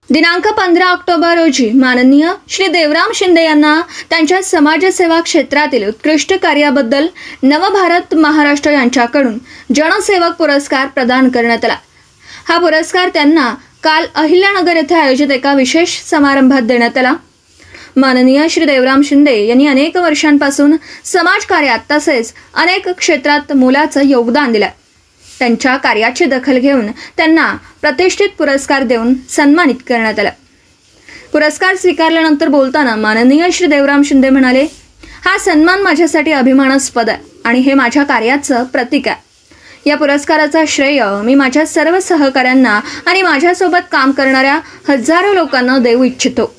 दिनांक 15 ऑक्टोबर रोजी माननीय श्री देवराम शिंदे यांना त्यांच्या समाजसेवा क्षेत्रातील उत्कृष्ट कार्याबद्दल नवभारत महाराष्ट्र यांच्याकडून जनसेवक पुरस्कार प्रदान करण्यात आला। हा पुरस्कार त्यांना काल अहिल्यानगर येथे आयोजित एका विशेष समारंभात देण्यात आला। माननीय श्री देवराम शिंदे यांनी अनेक वर्षांपासून समाजकार्यात तसेच अनेक क्षेत्रात मोलाचं योगदान दिलं। त्यांच्या कार्याची दखल घेऊन त्यांना प्रतिष्ठित पुरस्कार देऊन सन्मानित करण्यात आलं। पुरस्कार स्वीकारल्यानंतर बोलताना माननीय श्री देवराम शिंदे म्हणाले, हा सन्मान माझ्यासाठी अभिमानास्पद आहे आणि हे माझ्या कार्याचं प्रतीक आहे। या पुरस्काराचा श्रेय मी माझ्या सर्व सहकाऱ्यांना आणि माझ्यासोबत काम करणाऱ्या हजारो लोकांना देऊ इच्छितो,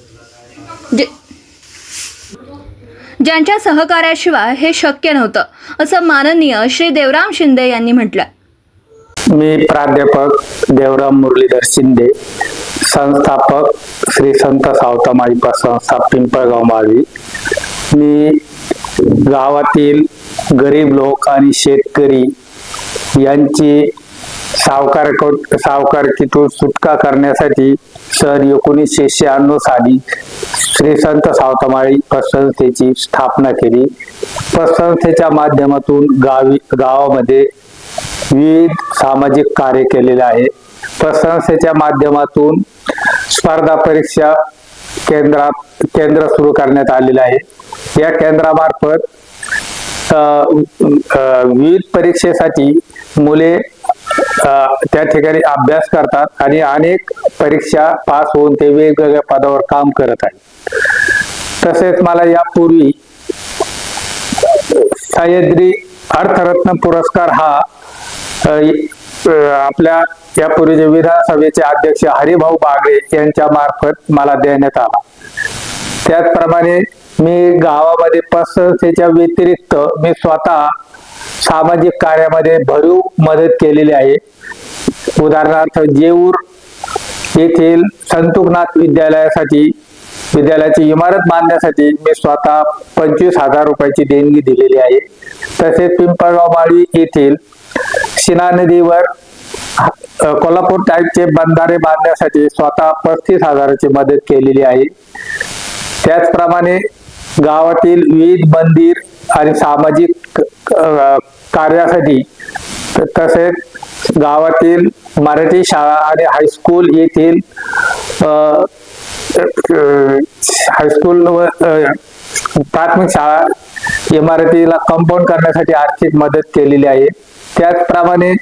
ज्यांच्या सहकार्याशिवाय हे शक्य नव्हतं, असं माननीय श्री देवराम शिंदे यांनी म्हटलं। मी प्राध्यापक देवराम मुरलीधर शिंदे, संस्थापक श्री संत सावतामाळी संस्था पिंपळगाव माळी। मी गावातील गरीब लोक आणि शेतकरी यांची सावकारकीतून सुटका करण्यासाठी सन 1996 साली श्री संत सावतामाळी पतसंस्थेची स्थापना केली। पतसंस्थेच्या माध्यमातून गावामध्ये विविध सामाजिक कार्य केलेले आहे। पतसंस्थेच्या माध्यमातून स्पर्धा परीक्षा केंद्र सुरू करण्यात आलेले आहे। या केंद्रामार्फत विविध परीक्षेसाठी मुले त्या ठिकाणी अभ्यास करतात आणि अनेक परीक्षा पास होऊन ते वेगवेगळ्या पदावर काम करत आहेत। तसेच मला यापूर्वी सह्याद्री अर्थरत्न पुरस्कार हा आपल्या यापूर्वीचे विधानसभेचे अध्यक्ष हरिभाऊ बागडे यांच्या मार्फत मला देण्यात आला। त्याचप्रमाणे मी गावामध्ये पतसंस्थेच्या व्यतिरिक्त मी स्वतः सामाजिक कार्यामध्ये भरीव मदत केलेली आहे। उदाहरणार्थ जेऊर येथील संतुकनाथ विद्यालयाची इमारत बांधण्यासाठी मी स्वतः 25,000 रुपयाची देणगी दिलेली आहे। तसेच पिंपळगाव माळी येथील शिना नदीवर कोल्हापूर टाईपचे बंधारे बांधण्यासाठी स्वतः 35,000ची मदत केलेली आहे। त्याचप्रमाणे गावातील विविध मंदिर आणि सामाजिक कार्यासाठी तसेच गावातील मराठी शाळा आणि हायस्कूल येथील हायस्कूल व प्राथमिक शाळा इमारतीला कंपाऊंड करण्यासाठी आर्थिक मदत केलेली आहे। त्याचप्रमाणे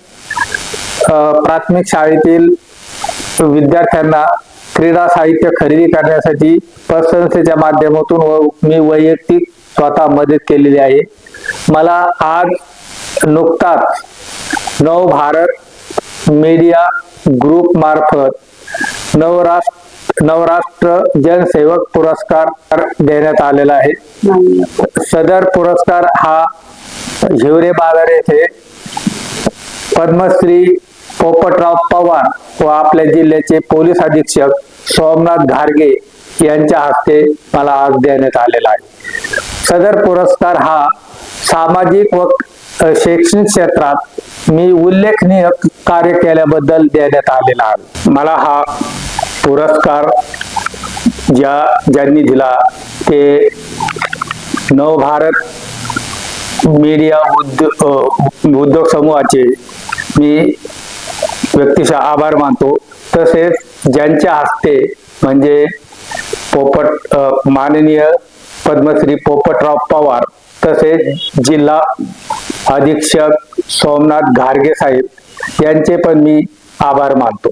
प्राथमिक शाळेतील विद्यार्थ्यांना क्रीडा साहित्य खरेदी करण्यासाठी पतसंस्थेच्या माध्यमातून मी वैयक्तिक स्वतः मदत केलेली आहे। मला आज नुकताच नवभारत मीडिया ग्रुप मार्फत नवराष्ट्र जनसेवक पुरस्कार देण्यात आलेला आहे। सदर पुरस्कार हा हिवरे बाजार येथे पद्मश्री पोपटराव पवार व आपल्या जिल्ह्याचे पोलीस अधीक्षक सोमनाथ घारगे यांच्या हस्ते मला आज देण्यात आलेला आहे। सदर पुरस्कार हा सामाजिक व शैक्षणिक क्षेत्रात मी उल्लेखनीय कार्य केल्याबद्दल देण्यात आलेला आहे। मला हा पुरस्कार ज्यांनी दिला ते नवभारत मीडिया उद्योग समूहाचे मी व्यक्तिशः आभार मानतो। तसेच ज्यांच्या हस्ते म्हणजे माननीय पद्मश्री पोपटराव पवार तसेच जिल्हा अधीक्षक सोमनाथ घारगे साहेब यांचे पण मी आभार मानतो।